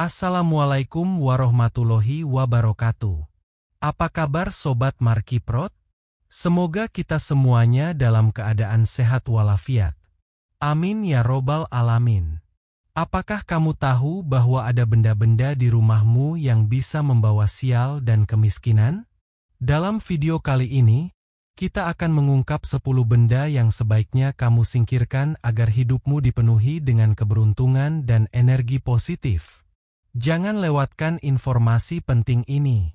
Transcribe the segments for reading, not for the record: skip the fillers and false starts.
Assalamualaikum warahmatullahi wabarakatuh. Apa kabar Sobat Markiprot? Semoga kita semuanya dalam keadaan sehat walafiat. Amin ya robbal alamin. Apakah kamu tahu bahwa ada benda-benda di rumahmu yang bisa membawa sial dan kemiskinan? Dalam video kali ini, kita akan mengungkap 10 benda yang sebaiknya kamu singkirkan agar hidupmu dipenuhi dengan keberuntungan dan energi positif. Jangan lewatkan informasi penting ini.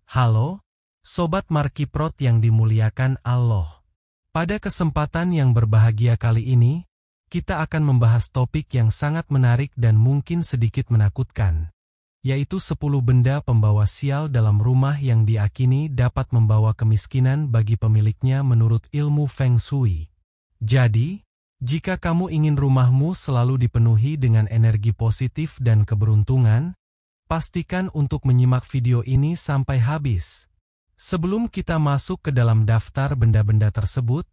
Halo, Sobat Markiprot yang dimuliakan Allah. Pada kesempatan yang berbahagia kali ini, kita akan membahas topik yang sangat menarik dan mungkin sedikit menakutkan, yaitu 10 benda pembawa sial dalam rumah yang diakini dapat membawa kemiskinan bagi pemiliknya menurut ilmu Feng Shui. Jadi, jika kamu ingin rumahmu selalu dipenuhi dengan energi positif dan keberuntungan, pastikan untuk menyimak video ini sampai habis. Sebelum kita masuk ke dalam daftar benda-benda tersebut,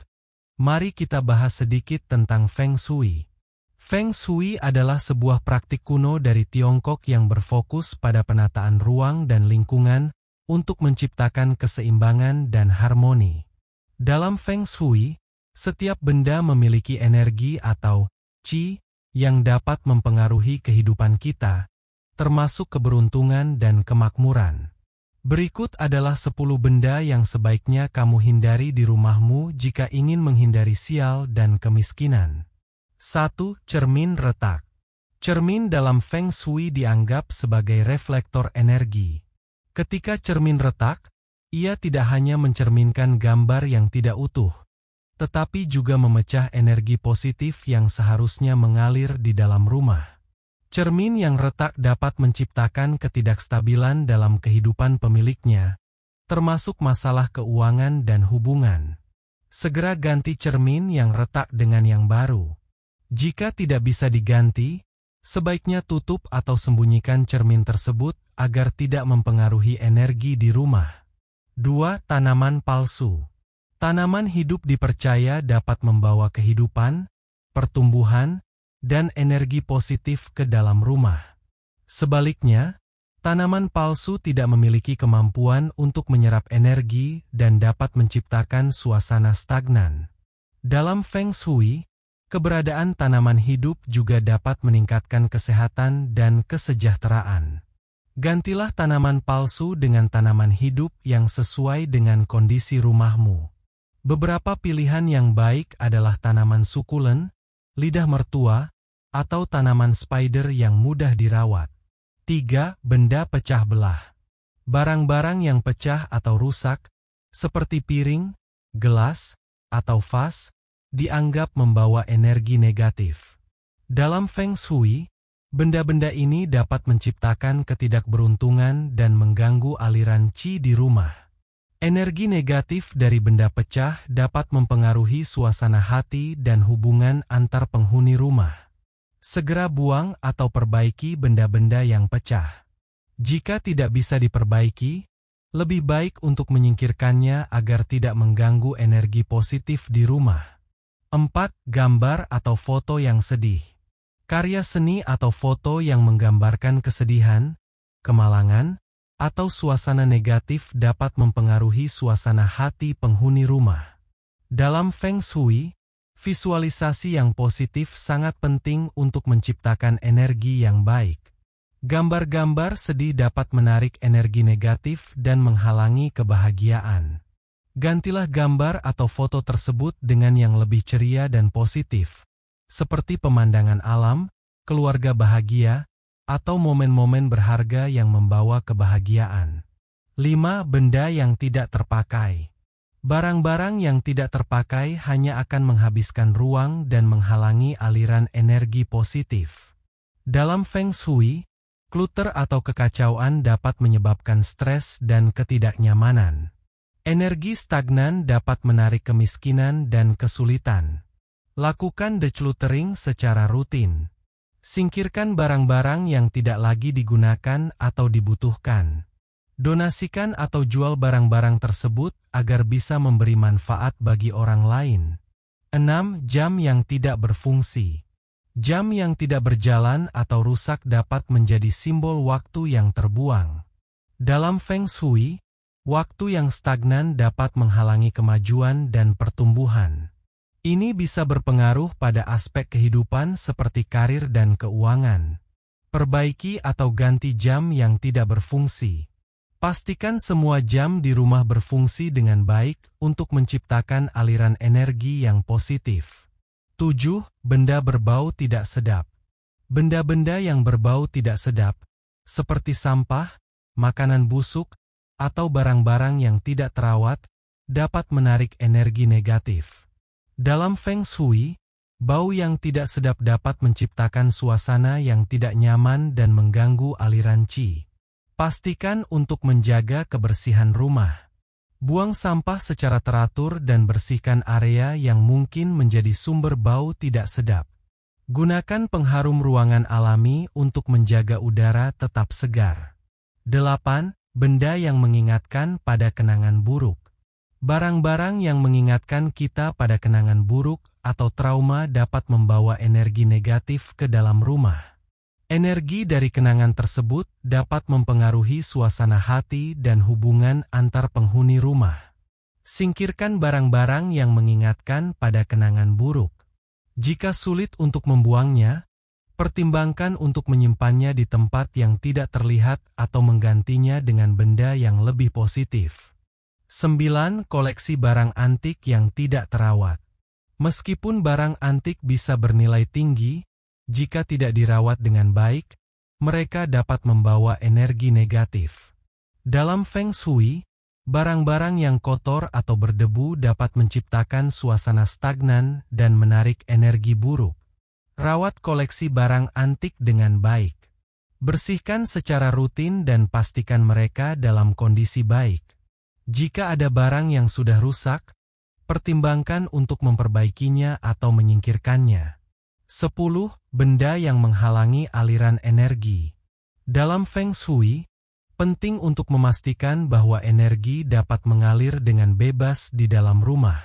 mari kita bahas sedikit tentang Feng Shui. Feng Shui adalah sebuah praktik kuno dari Tiongkok yang berfokus pada penataan ruang dan lingkungan untuk menciptakan keseimbangan dan harmoni. Dalam Feng Shui, setiap benda memiliki energi atau qi yang dapat mempengaruhi kehidupan kita, termasuk keberuntungan dan kemakmuran. Berikut adalah 10 benda yang sebaiknya kamu hindari di rumahmu jika ingin menghindari sial dan kemiskinan. 1. Cermin retak. Cermin dalam Feng Shui dianggap sebagai reflektor energi. Ketika cermin retak, ia tidak hanya mencerminkan gambar yang tidak utuh, tetapi juga memecah energi positif yang seharusnya mengalir di dalam rumah. Cermin yang retak dapat menciptakan ketidakstabilan dalam kehidupan pemiliknya, termasuk masalah keuangan dan hubungan. Segera ganti cermin yang retak dengan yang baru. Jika tidak bisa diganti, sebaiknya tutup atau sembunyikan cermin tersebut agar tidak mempengaruhi energi di rumah. 2. Tanaman palsu. Tanaman hidup dipercaya dapat membawa kehidupan, pertumbuhan, dan energi positif ke dalam rumah. Sebaliknya, tanaman palsu tidak memiliki kemampuan untuk menyerap energi dan dapat menciptakan suasana stagnan. Dalam Feng Shui, keberadaan tanaman hidup juga dapat meningkatkan kesehatan dan kesejahteraan. Gantilah tanaman palsu dengan tanaman hidup yang sesuai dengan kondisi rumahmu. Beberapa pilihan yang baik adalah tanaman sukulen, lidah mertua, atau tanaman spider yang mudah dirawat. 3. Benda pecah belah. Barang-barang yang pecah atau rusak, seperti piring, gelas, atau vas, dianggap membawa energi negatif. Dalam Feng Shui, benda-benda ini dapat menciptakan ketidakberuntungan dan mengganggu aliran qi di rumah. Energi negatif dari benda pecah dapat mempengaruhi suasana hati dan hubungan antar penghuni rumah. Segera buang atau perbaiki benda-benda yang pecah. Jika tidak bisa diperbaiki, lebih baik untuk menyingkirkannya agar tidak mengganggu energi positif di rumah. 4. Gambar atau foto yang sedih. Karya seni atau foto yang menggambarkan kesedihan, kemalangan, atau suasana negatif dapat mempengaruhi suasana hati penghuni rumah. Dalam Feng Shui, visualisasi yang positif sangat penting untuk menciptakan energi yang baik. Gambar-gambar sedih dapat menarik energi negatif dan menghalangi kebahagiaan. Gantilah gambar atau foto tersebut dengan yang lebih ceria dan positif, seperti pemandangan alam, keluarga bahagia, atau momen-momen berharga yang membawa kebahagiaan. 5. Benda yang tidak terpakai. Barang-barang yang tidak terpakai hanya akan menghabiskan ruang dan menghalangi aliran energi positif. Dalam Feng Shui, kluter atau kekacauan dapat menyebabkan stres dan ketidaknyamanan. Energi stagnan dapat menarik kemiskinan dan kesulitan. Lakukan decluttering secara rutin. Singkirkan barang-barang yang tidak lagi digunakan atau dibutuhkan. Donasikan atau jual barang-barang tersebut agar bisa memberi manfaat bagi orang lain. 6. Jam yang tidak berfungsi. Jam yang tidak berjalan atau rusak dapat menjadi simbol waktu yang terbuang. Dalam Feng Shui, waktu yang stagnan dapat menghalangi kemajuan dan pertumbuhan. Ini bisa berpengaruh pada aspek kehidupan seperti karir dan keuangan. Perbaiki atau ganti jam yang tidak berfungsi. Pastikan semua jam di rumah berfungsi dengan baik untuk menciptakan aliran energi yang positif. 7. Benda berbau tidak sedap. Benda-benda yang berbau tidak sedap, seperti sampah, makanan busuk, atau barang-barang yang tidak terawat, dapat menarik energi negatif. Dalam Feng Shui, bau yang tidak sedap dapat menciptakan suasana yang tidak nyaman dan mengganggu aliran qi. Pastikan untuk menjaga kebersihan rumah. Buang sampah secara teratur dan bersihkan area yang mungkin menjadi sumber bau tidak sedap. Gunakan pengharum ruangan alami untuk menjaga udara tetap segar. 8. Benda yang mengingatkan pada kenangan buruk. Barang-barang yang mengingatkan kita pada kenangan buruk atau trauma dapat membawa energi negatif ke dalam rumah. Energi dari kenangan tersebut dapat mempengaruhi suasana hati dan hubungan antar penghuni rumah. Singkirkan barang-barang yang mengingatkan pada kenangan buruk. Jika sulit untuk membuangnya, pertimbangkan untuk menyimpannya di tempat yang tidak terlihat atau menggantinya dengan benda yang lebih positif. 9. Koleksi barang antik yang tidak terawat. Meskipun barang antik bisa bernilai tinggi, jika tidak dirawat dengan baik, mereka dapat membawa energi negatif. Dalam Feng Shui, barang-barang yang kotor atau berdebu dapat menciptakan suasana stagnan dan menarik energi buruk. Rawat koleksi barang antik dengan baik. Bersihkan secara rutin dan pastikan mereka dalam kondisi baik. Jika ada barang yang sudah rusak, pertimbangkan untuk memperbaikinya atau menyingkirkannya. 10. Benda yang menghalangi aliran energi. Dalam Feng Shui, penting untuk memastikan bahwa energi dapat mengalir dengan bebas di dalam rumah.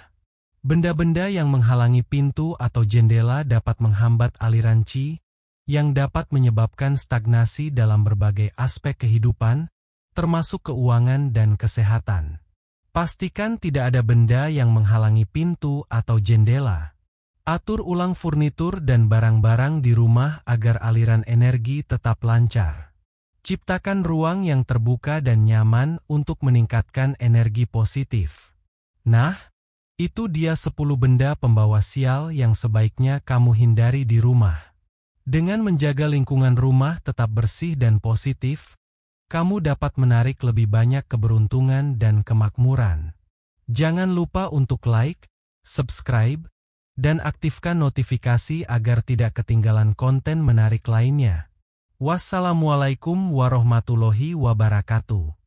Benda-benda yang menghalangi pintu atau jendela dapat menghambat aliran qi, yang dapat menyebabkan stagnasi dalam berbagai aspek kehidupan, termasuk keuangan dan kesehatan. Pastikan tidak ada benda yang menghalangi pintu atau jendela. Atur ulang furnitur dan barang-barang di rumah agar aliran energi tetap lancar. Ciptakan ruang yang terbuka dan nyaman untuk meningkatkan energi positif. Nah, itu dia 10 benda pembawa sial yang sebaiknya kamu hindari di rumah. Dengan menjaga lingkungan rumah tetap bersih dan positif, kamu dapat menarik lebih banyak keberuntungan dan kemakmuran. Jangan lupa untuk like, subscribe, dan aktifkan notifikasi agar tidak ketinggalan konten menarik lainnya. Wassalamualaikum warahmatullahi wabarakatuh.